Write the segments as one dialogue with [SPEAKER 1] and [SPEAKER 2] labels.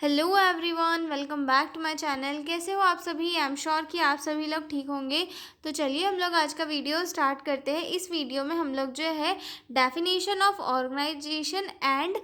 [SPEAKER 1] Hello everyone, welcome back to my channel. कैसे हो आप सभी? आई एम श्योर कि आप सभी लोग ठीक होंगे। तो चलिए हम लोग आज का वीडियो स्टार्ट करते हैं। इस वीडियो में हम लोग जो है definition of organisation and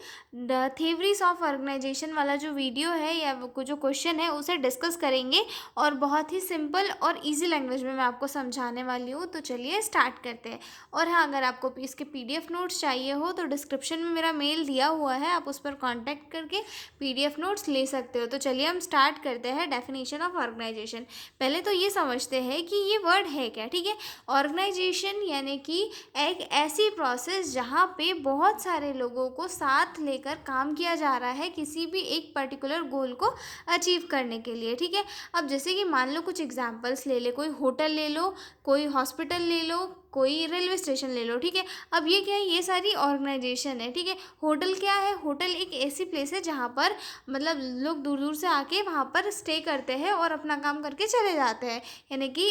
[SPEAKER 1] the theories of organisation वाला जो वीडियो है या जो क्वेश्चन है उसे डिस्कस करेंगे और बहुत ही सिंपल और इजी लैंग्वेज में मैं आपको समझाने वाली हूँ। तो चलिए स्टार्ट करते हैं। और हाँ, अगर आपको इसके पीडीएफ नोट्स चाहिए हो तो डिस्क्रिप्शन में मेरा मेल दिया हुआ है, आप उस पर कॉन्टैक्ट करके पीडीएफ नोट्स ले सकते हो। तो चलिए हम स्टार्ट करते हैं डेफिनेशन ऑफ ऑर्गेनाइजेशन। पहले तो ये समझते हैं कि ये वर्ड है क्या। ठीक है, ऑर्गेनाइजेशन यानी कि एक ऐसी प्रोसेस जहाँ पे बहुत सारे लोगों को साथ लेकर काम किया जा रहा है किसी भी एक पर्टिकुलर गोल को अचीव करने के लिए। ठीक है, अब जैसे कि मान लो कुछ एग्जांपल्स ले ले, कोई होटल ले लो, कोई हॉस्पिटल ले लो, कोई रेलवे स्टेशन ले लो। ठीक है, अब ये क्या है, ये सारी ऑर्गेनाइजेशन है। ठीक है, होटल क्या है? होटल एक ऐसी प्लेस है जहाँ पर मतलब लोग दूर दूर से आके वहाँ पर स्टे करते हैं और अपना काम करके चले जाते हैं। यानी कि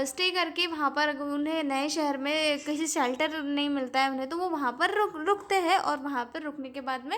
[SPEAKER 1] स्टे करके वहाँ पर अगर उन्हें नए शहर में किसी शेल्टर नहीं मिलता है उन्हें, तो वो वहाँ पर रुकते हैं और वहाँ पर रुकने के बाद में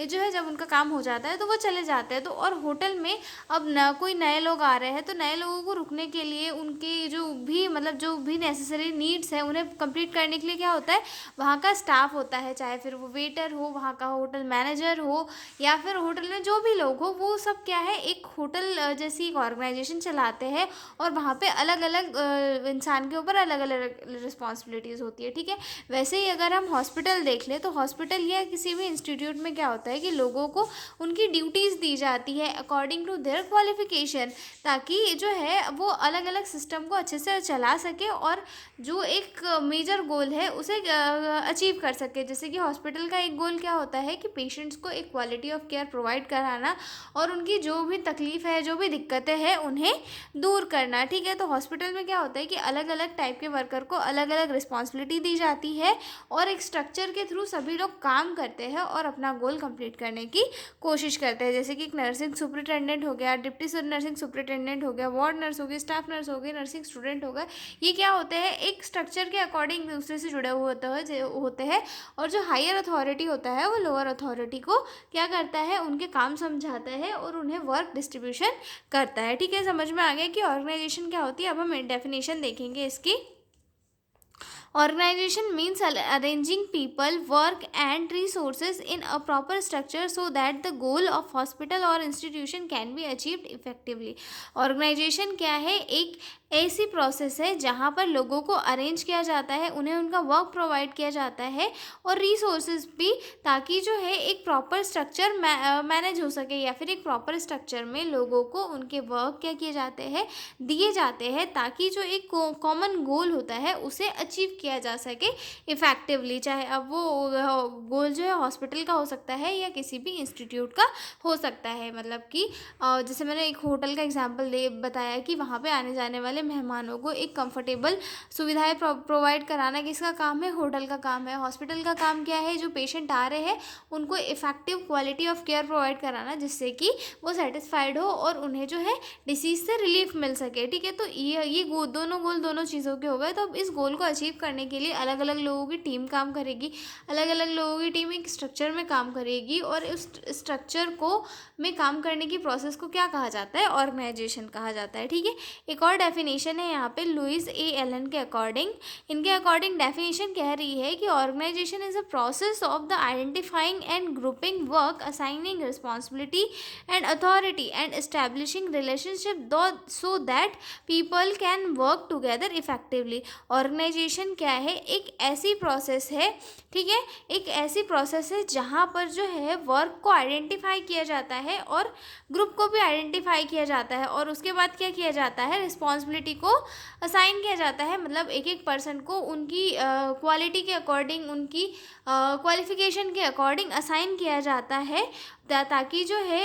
[SPEAKER 1] ये जो है जब उनका काम हो जाता है तो वो चले जाते हैं। तो और होटल में अब न कोई नए लोग आ रहे हैं तो नए लोगों को रुकने के लिए उनके जो भी जो भी नेसेसरी नीड्स हैं उन्हें कंप्लीट करने के लिए क्या होता है, वहाँ का स्टाफ होता है, चाहे फिर वो वेटर हो, वहाँ का होटल मैनेजर हो या फिर होटल में जो भी लोग हो, वो सब क्या है एक होटल जैसी एक ऑर्गेनाइजेशन चलाते हैं और वहाँ पे अलग अलग इंसान के ऊपर अलग अलग रिस्पॉन्सिबिलिटीज़ होती है। ठीक है, वैसे ही अगर हम हॉस्पिटल देख लें तो हॉस्पिटल या किसी भी इंस्टीट्यूट में क्या होता है कि लोगों को उनकी ड्यूटीज़ दी जाती है अकॉर्डिंग टू देयर क्वालिफिकेशन, ताकि जो है वो अलग अलग सिस्टम को अच्छे से चला सके और जो एक मेजर गोल है उसे अचीव कर सके। जैसे कि हॉस्पिटल का एक गोल क्या होता है कि पेशेंट्स को एक क्वालिटी ऑफ केयर प्रोवाइड कराना और उनकी जो भी तकलीफ़ है, जो भी दिक्कतें हैं उन्हें दूर करना। ठीक है, तो हॉस्पिटल में क्या होता है कि अलग अलग टाइप के वर्कर को अलग अलग रिस्पॉन्सिबिलिटी दी जाती है और एक स्ट्रक्चर के थ्रू सभी लोग काम करते हैं और अपना गोल कंप्लीट करने की कोशिश करते हैं। जैसे कि एक नर्सिंग सुपरिटेंडेंट हो गया, डिप्टी नर्सिंग सुपरिटेंडेंट हो गया, वार्ड नर्स हो गई, स्टाफ नर्स हो गई, नर्सिंग स्टूडेंट हो गए। ये क्या होते हैं, एक स्ट्रक्चर के अकॉर्डिंग दूसरे से जुड़े हुए होते हैं और जो हायर अथॉरिटी होता है वो लोअर अथॉरिटी को क्या करता है, उनके काम समझाता है और उन्हें वर्क डिस्ट्रीब्यूशन करता है। ठीक है, समझ में आ गया कि ऑर्गेनाइजेशन क्या होती है। अब हम डेफिनेशन देखेंगे इसकी। Organization means arranging people, work and resources in a proper structure so that the goal of hospital or institution can be achieved effectively. Organization क्या है, एक ऐसी प्रोसेस है जहाँ पर लोगों को अरेंज किया जाता है, उन्हें उनका वर्क प्रोवाइड किया जाता है और रिसोर्सेज भी, ताकि जो है एक प्रॉपर स्ट्रक्चर मैनेज हो सके या फिर एक प्रॉपर स्ट्रक्चर में लोगों को उनके वर्क क्या किए जाते हैं, दिए जाते हैं, ताकि जो एक कॉमन गोल होता है उसे अचीव किया जा सके इफ़ेक्टिवली। चाहे अब वो गोल जो है हॉस्पिटल का हो सकता है या किसी भी इंस्टीट्यूट का हो सकता है। मतलब कि जैसे मैंने एक होटल का एग्जांपल दे बताया कि वहाँ पे आने जाने वाले मेहमानों को एक कंफर्टेबल सुविधाएं प्रोवाइड कराना किसका काम है, होटल का काम है। हॉस्पिटल का काम क्या है, जो पेशेंट आ रहे हैं उनको effective quality of care provide कराना जिससे कि वो सेटिस्फाइड हो और उन्हें जो है डिसीज़ से रिलीफ मिल सके। ठीक है, तो ये दोनों गोल दोनों चीज़ों के हो गए। तो अब इस गोल को अचीव करने के लिए अलग अलग लोगों की टीम काम करेगी, अलग अलग लोगों की टीम एक स्ट्रक्चर में काम करेगी और उस स्ट्रक्चर को में काम करने की प्रोसेस को क्या कहा जाता है, ऑर्गेनाइजेशन कहा जाता है। ठीक है, एक और डेफिनेशन है यहाँ पे लुइस ए एलन के अकॉर्डिंग। इनके अकॉर्डिंग डेफिनेशन कह रही है कि organisation is a process of the identifying and grouping work, assigning responsibility and authority and establishing relationship so that people can work together effectively. Organisation क्या है, एक ऐसी प्रोसेस है, ठीक है, एक ऐसी प्रोसेस है जहाँ पर जो है वर्क को आइडेंटिफाई किया जाता है और ग्रुप को भी आइडेंटिफाई किया जाता है और उसके बाद क्या किया जाता है, रिस्पॉन्सिबिलिटी को असाइन किया जाता है। मतलब एक एक पर्सन को उनकी क्वालिटी के अकॉर्डिंग, उनकी क्वालिफिकेशन के अकॉर्डिंग असाइन किया जाता है ताकि जो है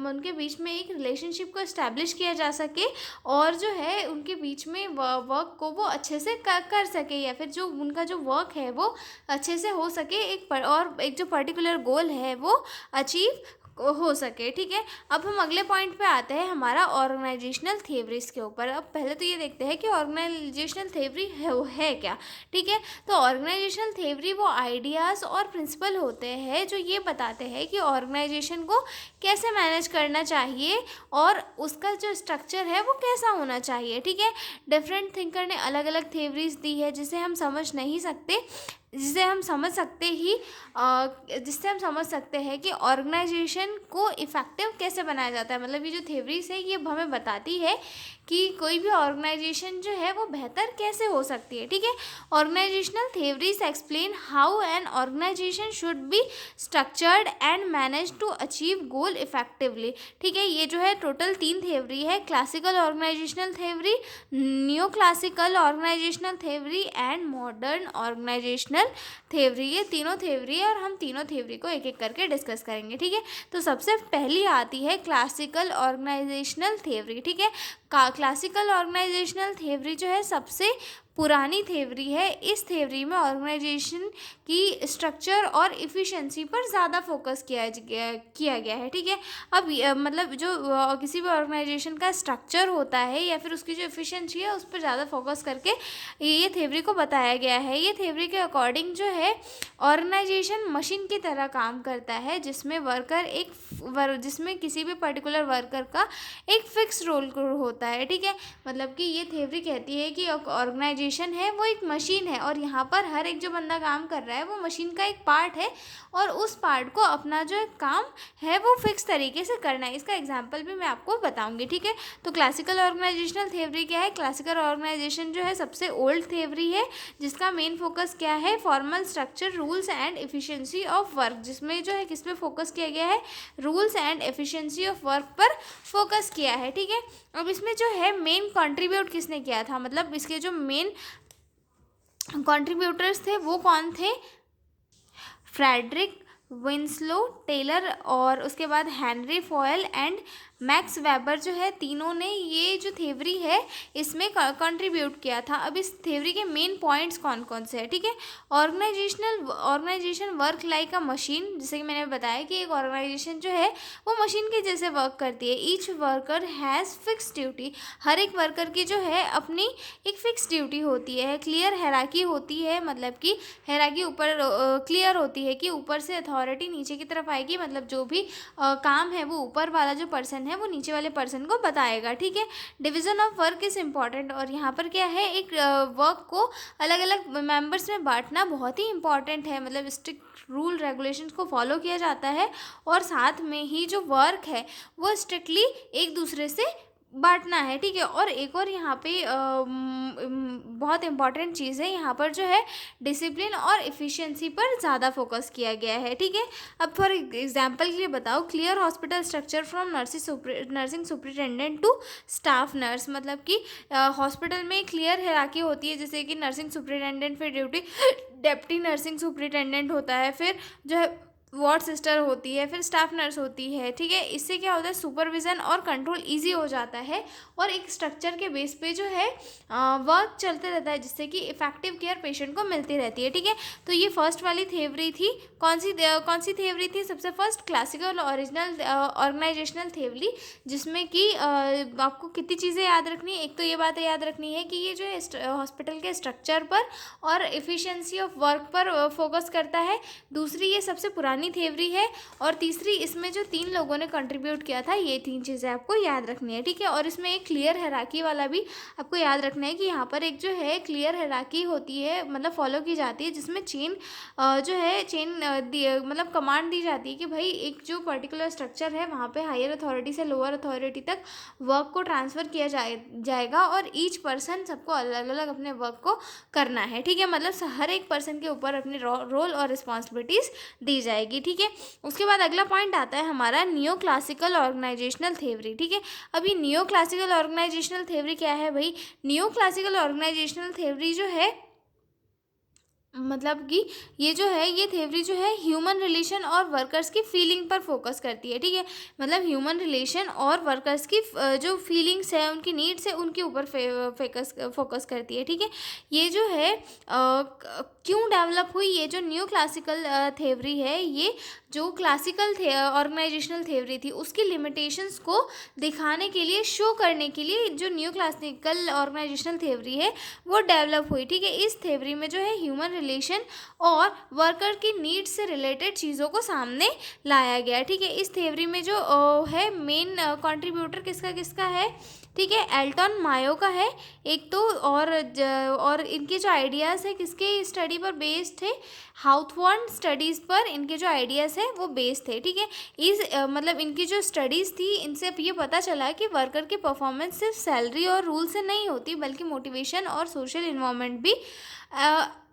[SPEAKER 1] उनके बीच में एक रिलेशनशिप को इस्टेब्लिश किया जा सके और जो है उनके बीच में वर्क को वो अच्छे से कर सके या फिर जो उनका जो वर्क है वो अच्छे से हो सके, और एक जो पर्टिकुलर गोल है वो अचीव हो सके, ठीक है। अब हम अगले पॉइंट पे आते हैं, हमारा ऑर्गेनाइजेशनल थ्योरीज के ऊपर। अब पहले तो ये देखते हैं कि ऑर्गेनाइजेशनल थ्योरी है वो है क्या, ठीक है। तो ऑर्गेनाइजेशनल थ्योरी वो आइडियाज़ और प्रिंसिपल होते हैं जो ये बताते हैं कि ऑर्गेनाइजेशन को कैसे मैनेज करना चाहिए और उसका जो स्ट्रक्चर है वो कैसा होना चाहिए, ठीक है। डिफरेंट थिंकर ने अलग अलग थ्योरीज दी है जिसे हम समझ नहीं सकते, जिससे हम समझ सकते ही जिससे हम समझ सकते हैं कि ऑर्गेनाइजेशन को इफ़ेक्टिव कैसे बनाया जाता है। मतलब ये जो थ्योरीज है ये हमें बताती है कि कोई भी ऑर्गेनाइजेशन जो है वो बेहतर कैसे हो सकती है, ठीक है। Organisational theories explain how an organisation should be structured and manage to achieve goal effectively, ठीक है। ये जो है टोटल 3 थ्योरी है, classical organisational theory, new classical organisational theory and modern organisational theory. ये तीनों थ्योरी है और हम तीनों थ्योरी को एक एक करके डिस्कस करेंगे, ठीक है। तो सबसे पहली आती है क्लासिकल ऑर्गेनाइजेशनल थ्योरी, ठीक है। क्लासिकल ऑर्गेनाइजेशनल थ्योरी जो है सबसे पुरानी थ्योरी है। इस थ्योरी में ऑर्गेनाइजेशन की स्ट्रक्चर और इफ़िशेंसी पर ज़्यादा फोकस किया गया है, ठीक है। अब मतलब जो किसी भी ऑर्गेनाइजेशन का स्ट्रक्चर होता है या फिर उसकी जो इफ़िशेंसी है उस पर ज़्यादा फोकस करके ये थ्योरी को बताया गया है। ये थ्योरी के अकॉर्डिंग जो है ऑर्गेनाइजेशन मशीन की तरह काम करता है जिसमें जिसमें किसी भी पर्टिकुलर वर्कर का एक फिक्स रोल होता है, ठीक है। मतलब कि ये थ्योरी कहती है कि ऑर्गेनाइजेशन है वो एक मशीन है और यहाँ पर हर एक जो बंदा काम कर रहा है वो मशीन का एक पार्ट है और उस पार्ट को अपना जो काम है वो फिक्स तरीके से करना है। इसका एग्जांपल भी मैं आपको बताऊंगी, ठीक है। तो क्लासिकल ऑर्गेनाइजेशनल थ्योरी क्या है? क्लासिकल ऑर्गेनाइजेशन जो है सबसे ओल्ड थ्योरी है जिसका मेन फोकस क्या है? Formal structure, rules and efficiency of work, जिसमें जो है किस पे फोकस किया गया है? Rules and efficiency of work पर फोकस किया है, ठीक है। अब इसमें जो है मेन कंट्रीब्यूट किसने किया था, मतलब इसके जो मेन कंट्रीब्यूटर्स थे वो कौन थे? फ्रेडरिक विंस्लो टेलर और उसके बाद Henry foil and max weber जो है, तीनों ने ये जो थ्योरी है इसमें कंट्रीब्यूट किया था। अब इस थ्योरी के मेन पॉइंट्स कौन कौन से हैं, ठीक है। Organisation work like a machine, जैसे कि मैंने बताया कि एक ऑर्गेनाइजेशन जो है वो मशीन के जैसे वर्क करती है। Each worker has fix duty, हर एक वर्कर की जो है अपनी एक फिक्स ड्यूटी होती है। क्लियर हायरार्की होती है, मतलब कि हायरार्की ऊपर क्लियर होती है कि ऊपर से अथॉरिटी नीचे की तरफ आएगी, मतलब जो भी काम है वो ऊपर वाला जो पर्सन है वो नीचे वाले पर्सन को बताएगा, ठीक है। Division of work is important, और यहाँ पर क्या है, एक वर्क को अलग अलग मेंबर्स में बांटना बहुत ही इंपॉर्टेंट है। मतलब स्ट्रिक्ट रूल रेगुलेशंस को फॉलो किया जाता है और साथ में ही जो वर्क है वो स्ट्रिक्टली एक दूसरे से बांटना है, ठीक है। और एक और यहाँ पे बहुत इंपॉर्टेंट चीज़ है, यहाँ पर जो है डिसिप्लिन और इफ़िशिएंसी पर ज़्यादा फोकस किया गया है, ठीक है। अब फॉर एग्जांपल के लिए बताओ, clear hospital structure from nursing superintendent to staff nurse, मतलब कि हॉस्पिटल में क्लियर हायरार्की होती है, जैसे कि नर्सिंग सुपरिटेंडेंट, फिर डिप्टी नर्सिंग सुपरिटेंडेंट होता है, फिर जो है वार्ड सिस्टर होती है, फिर स्टाफ नर्स होती है, ठीक है। इससे क्या होता है, सुपरविज़न और कंट्रोल इजी हो जाता है और एक स्ट्रक्चर के बेस पे जो है वर्क चलते रहता है, जिससे कि इफेक्टिव केयर पेशेंट को मिलती रहती है, ठीक है। तो ये फर्स्ट वाली थ्योरी थी। कौन सी थ्योरी थी? सबसे first classical original organisational theory, जिसमें कि आपको कितनी चीज़ें याद रखनी है। एक तो ये बात याद रखनी है कि ये जो है हॉस्पिटल के स्ट्रक्चर पर और इफ़िशिएंसी ऑफ वर्क पर फोकस करता है। दूसरी, ये सबसे पुरानी थ्योरी है। और तीसरी, इसमें जो 3 लोगों ने कंट्रीब्यूट किया था, ये 3 चीज़ें आपको याद रखनी है, ठीक है। और इसमें एक क्लियर हायरार्की वाला भी आपको याद रखना है कि यहाँ पर एक जो है क्लियर हायरार्की होती है, मतलब फॉलो की जाती है, जिसमें चेन मतलब कमांड दी जाती है कि भाई एक जो पर्टिकुलर स्ट्रक्चर है वहाँ पे हायर अथॉरिटी से लोअर अथॉरिटी तक वर्क को ट्रांसफ़र किया जाएगा और ईच पर्सन, सबको अलग अलग अपने वर्क को करना है, ठीक है। मतलब हर एक पर्सन के ऊपर अपनी रोल और रिस्पॉन्सिबिलिटीज़ दी जाएगी, ठीक है। उसके बाद अगला पॉइंट आता है हमारा नियो क्लासिकल ऑर्गेनाइजेशनल थ्योरी, ठीक है। अभी नियो क्लासिकल ऑर्गेनाइजेशनल थ्योरी क्या है भाई? नियो क्लासिकल ऑर्गेनाइजेशनल थ्योरी जो है मतलब कि ये जो है ये थ्योरी जो है ह्यूमन रिलेशन और वर्कर्स की फीलिंग पर फोकस करती है, ठीक है। मतलब ह्यूमन रिलेशन और वर्कर्स की जो फीलिंग्स है, उनकी नीड्स है, उनके ऊपर फोकस फोकस करती है, ठीक है। ये जो है क्यों डेवलप हुई, ये जो न्यू क्लासिकल थ्योरी है, ये जो क्लासिकल ऑर्गेनाइजेशनल थ्योरी थी उसकी लिमिटेशंस को दिखाने के लिए, शो करने के लिए जो न्यू क्लासिकल ऑर्गेनाइजेशनल थ्योरी है वो डेवलप हुई, ठीक है। इस थ्योरी में जो है ह्यूमन रिलेशन और वर्कर की नीड्स से रिलेटेड चीज़ों को सामने लाया गया, ठीक है। इस थ्योरी में जो है मेन कंट्रीब्यूटर किसका किसका है, ठीक है, एल्टन मायो का है एक तो, और इनके जो आइडियाज़ है किसके स्टडी पर बेस्ड थे, हाउथवर्न स्टडीज़ पर इनके जो आइडियाज़ है वो बेस्ड थे, ठीक है। मतलब इनकी जो स्टडीज़ थी, इनसे अब ये पता चला कि वर्कर की परफॉर्मेंस सिर्फ सैलरी और रूल से नहीं होती, बल्कि मोटिवेशन और सोशल इन्वायरमेंट भी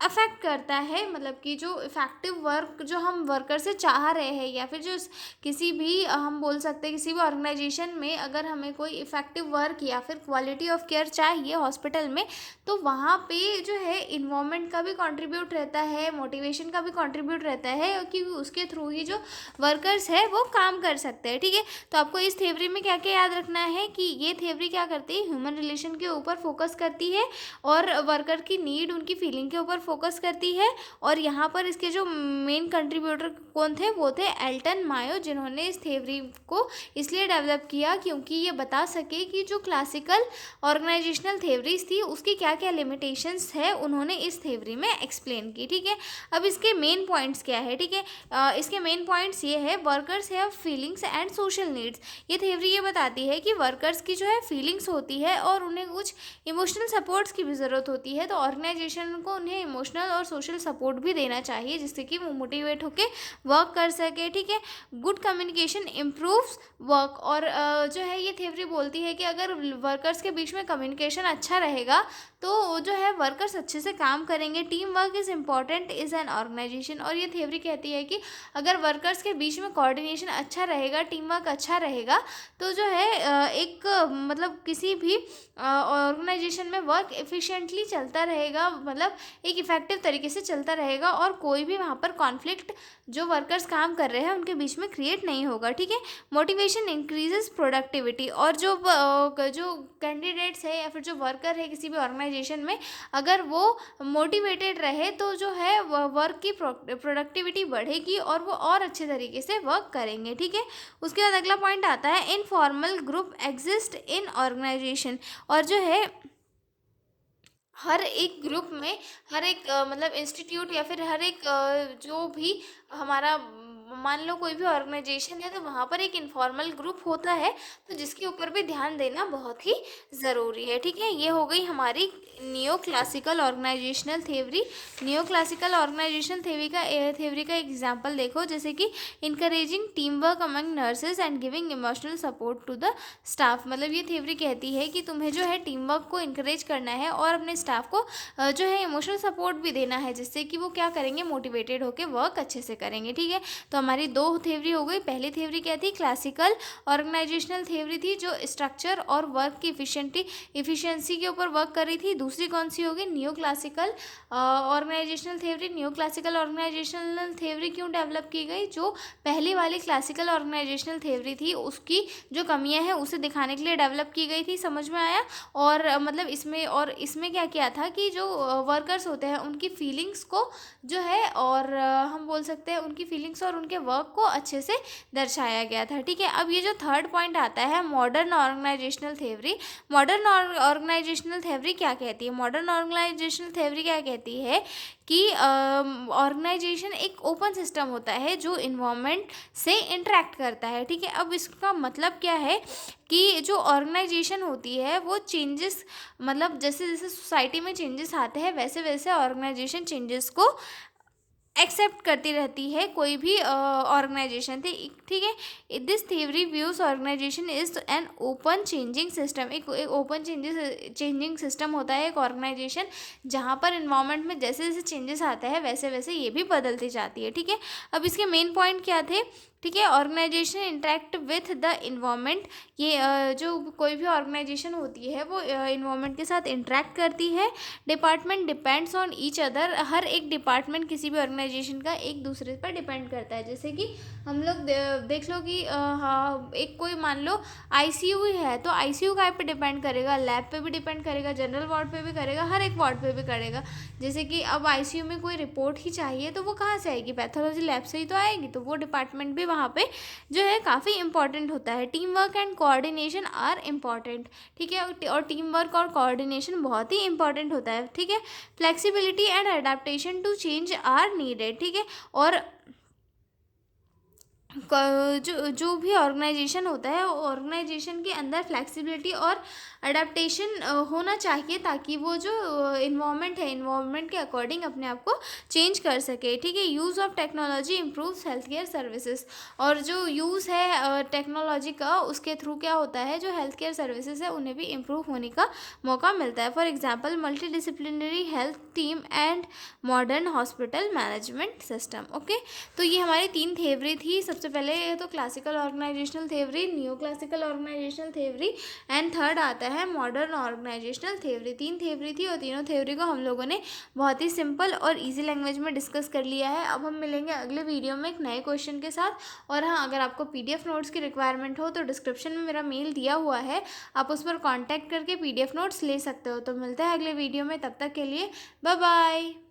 [SPEAKER 1] अफेक्ट करता है। मतलब कि जो इफ़ेक्टिव वर्क जो हम वर्कर से चाह रहे हैं, या फिर जो किसी भी हम बोल सकते हैं किसी भी ऑर्गेनाइजेशन में अगर हमें कोई इफ़ेक्टिव वर्क या फिर क्वालिटी ऑफ केयर चाहिए हॉस्पिटल में, तो वहाँ पे जो है इन्वायरमेंट का भी कंट्रीब्यूट रहता है, मोटिवेशन का भी कंट्रीब्यूट रहता है, क्योंकि उसके थ्रू ही जो वर्कर्स है वो काम कर सकते हैं, ठीक है। तो आपको इस थ्योरी में क्या क्या याद रखना है कि ये थ्योरी क्या करती है, ह्यूमन रिलेशन के ऊपर फोकस करती है और वर्कर की नीड, उनकी फीलिंग के ऊपर फोकस करती है। और यहाँ पर इसके जो मेन कंट्रीब्यूटर कौन थे, वो थे एल्टन मायो, जिन्होंने इस थ्योरी को इसलिए डेवलप किया क्योंकि ये बता सके कि जो क्लासिकल ऑर्गेनाइजेशनल थ्योरीज थी उसकी क्या क्या लिमिटेशंस है, उन्होंने इस थ्योरी में एक्सप्लेन की, ठीक है। अब इसके मेन पॉइंट्स क्या है, ठीक है। इसके मेन पॉइंट्स ये है, workers have feelings and social needs. ये थ्योरी ये बताती है कि वर्कर्स की जो है फीलिंग्स होती है और उन्हें कुछ इमोशनल सपोर्ट्स की भी ज़रूरत होती है, तो ऑर्गेनाइजेशन को उन्हें इमोशनल और सोशल सपोर्ट भी देना चाहिए, जिससे कि वो मोटिवेट होकर वर्क कर सके, ठीक है। Good communication improves work. और जो है ये थ्योरी बोलती है कि अगर वर्कर्स के बीच में कम्युनिकेशन अच्छा रहेगा तो जो है वर्कर्स अच्छे से काम करेंगे। Team work is important is an organisation. और ये थ्योरी कहती है कि अगर वर्कर्स के बीच में कोऑर्डिनेशन अच्छा रहेगा, टीम वर्क अच्छा रहेगा, तो जो है एक मतलब किसी भी ऑर्गेनाइजेशन में वर्क एफिशिएंटली चलता रहेगा, मतलब एक इफ़ेक्टिव तरीके से चलता रहेगा, और कोई भी वहाँ पर कॉन्फ्लिक्ट जो वर्कर्स काम कर रहे हैं उनके बीच में क्रिएट नहीं होगा, ठीक है। Motivation increases productivity. और जो जो कैंडिडेट्स है या फिर जो वर्कर है किसी भी ऑर्गेनाइजेशन में, अगर वो मोटिवेटेड रहे तो जो है वर्क की प्रोडक्टिविटी बढ़ेगी और वो और अच्छे तरीके से वर्क करेंगे, ठीक है। उसके बाद अगला पॉइंट आता है, informal group exist in organisation. और जो है हर एक ग्रुप में, हर एक मतलब इंस्टीट्यूट या फिर हर एक जो भी हमारा मान लो कोई भी ऑर्गेनाइजेशन है, तो वहाँ पर एक इनफॉर्मल ग्रुप होता है, तो जिसके ऊपर भी ध्यान देना बहुत ही ज़रूरी है, ठीक है। ये हो गई हमारी neo classical organisational theory. Neo classical organisation theory का एग्जांपल देखो, जैसे कि encouraging team work among nurses and giving emotional support to the staff. मतलब ये थ्योरी कहती है कि तुम्हें जो है टीम वर्क को इनकरेज करना है और अपने स्टाफ को जो है इमोशनल सपोर्ट भी देना है, जिससे कि वो क्या करेंगे, मोटिवेटेड होकर वर्क अच्छे से करेंगे, ठीक है। तो हमारी दो थ्योरी हो गई। पहली थ्योरी क्या थी, क्लासिकल ऑर्गेनाइजेशनल थ्योरी थी, जो स्ट्रक्चर और वर्क की इफिशियंसी के ऊपर वर्क कर रही थी। दूसरी कौन सी होगी, new classical organisational theory. New classical organisational theory क्यों डेवलप की गई, जो पहली वाली क्लासिकल ऑर्गेनाइजेशनल थ्योरी थी उसकी जो कमियां हैं उसे दिखाने के लिए डेवलप की गई थी, समझ में आया। और मतलब इसमें क्या किया था कि जो वर्कर्स होते हैं उनकी फीलिंग्स को जो है, और हम बोल सकते हैं उनकी फीलिंग्स और उनके वर्क को अच्छे से दर्शाया गया था, ठीक है। अब ये जो थर्ड पॉइंट आता है, modern organisational theory. Modern organisational theory क्या कहती है, मॉडर्न ऑर्गेनाइजेशनल थ्योरी क्या कहती है कि ऑर्गेनाइजेशन एक ओपन सिस्टम होता है जो इन्वायरमेंट से इंटरेक्ट करता है, ठीक है। अब इसका मतलब क्या है कि जो ऑर्गेनाइजेशन होती है वो चेंजेस, मतलब जैसे जैसे सोसाइटी में चेंजेस आते हैं वैसे वैसे ऑर्गेनाइजेशन चेंजेस को एक्सेप्ट करती रहती है, कोई भी ऑर्गेनाइजेशन थी, ठीक है। This theory views organisation is an open changing system. एक ओपन चेंजिंग सिस्टम होता है एक ऑर्गेनाइजेशन, जहाँ पर इन्वायरमेंट में जैसे जैसे चेंजेस आता है वैसे वैसे ये भी बदलती जाती है, ठीक है। अब इसके मेन पॉइंट क्या थे ठीक है। Organisation interact with the environment, ये जो कोई भी ऑर्गेनाइजेशन होती है वो इन्वायरमेंट के साथ इंटरेक्ट करती है। Department depends on each other, हर एक डिपार्टमेंट किसी भी ऑर्गेनाइजेशन का एक दूसरे पर डिपेंड करता है। जैसे कि हम लोग देख लो कि हाँ, एक कोई मान लो आईसीयू ही है तो आईसीयू काय पे डिपेंड करेगा, लैब पे भी डिपेंड करेगा, जनरल वार्ड पे भी करेगा, हर एक वार्ड पे भी करेगा। जैसे कि अब आईसीयू में कोई रिपोर्ट ही चाहिए तो वो कहाँ से आएगी, पैथोलॉजी लैब से ही तो आएगी, तो वो डिपार्टमेंट भी वहाँ पे जो है काफ़ी इंपॉर्टेंट होता है। Team work and coordination are important, ठीक है, और टीम वर्क और कोऑर्डिनेशन बहुत ही इंपॉर्टेंट होता है, ठीक है। Flexibility and adaptation to change are needed, ठीक है। और जो भी ऑर्गेनाइजेशन होता है ऑर्गेनाइजेशन के अंदर फ्लेक्सिबिलिटी और अडेप्टेशन होना चाहिए, ताकि वो जो इन्वायरमेंट है इन्वायरमेंट के अकॉर्डिंग अपने आप को चेंज कर सके, ठीक है। Use of technology improves health care services, और जो यूज़ है टेक्नोलॉजी का उसके थ्रू क्या होता है, जो हेल्थ केयर सर्विसेज है उन्हें भी इम्प्रूव होने का मौका मिलता है। For example multi disciplinary health team and modern hospital management system. Okay, तो ये हमारी 3 थ्योरी थी। सबसे पहले तो classical organisational theory, new classical organisational theory and third आता है मॉडर्न ऑर्गेनाइजेशनल थ्योरी। 3 थ्योरी थी और तीनों थ्योरी को हम लोगों ने बहुत ही सिंपल और इजी लैंग्वेज में डिस्कस कर लिया है। अब हम मिलेंगे अगले वीडियो में एक नए क्वेश्चन के साथ। और हाँ, अगर आपको पीडीएफ नोट्स की रिक्वायरमेंट हो तो डिस्क्रिप्शन में मेरा मेल दिया हुआ है, आप उस पर कॉन्टैक्ट करके पीडीएफ नोट्स ले सकते हो। तो मिलते हैं अगले वीडियो में, तब तक के लिए बाय बाय।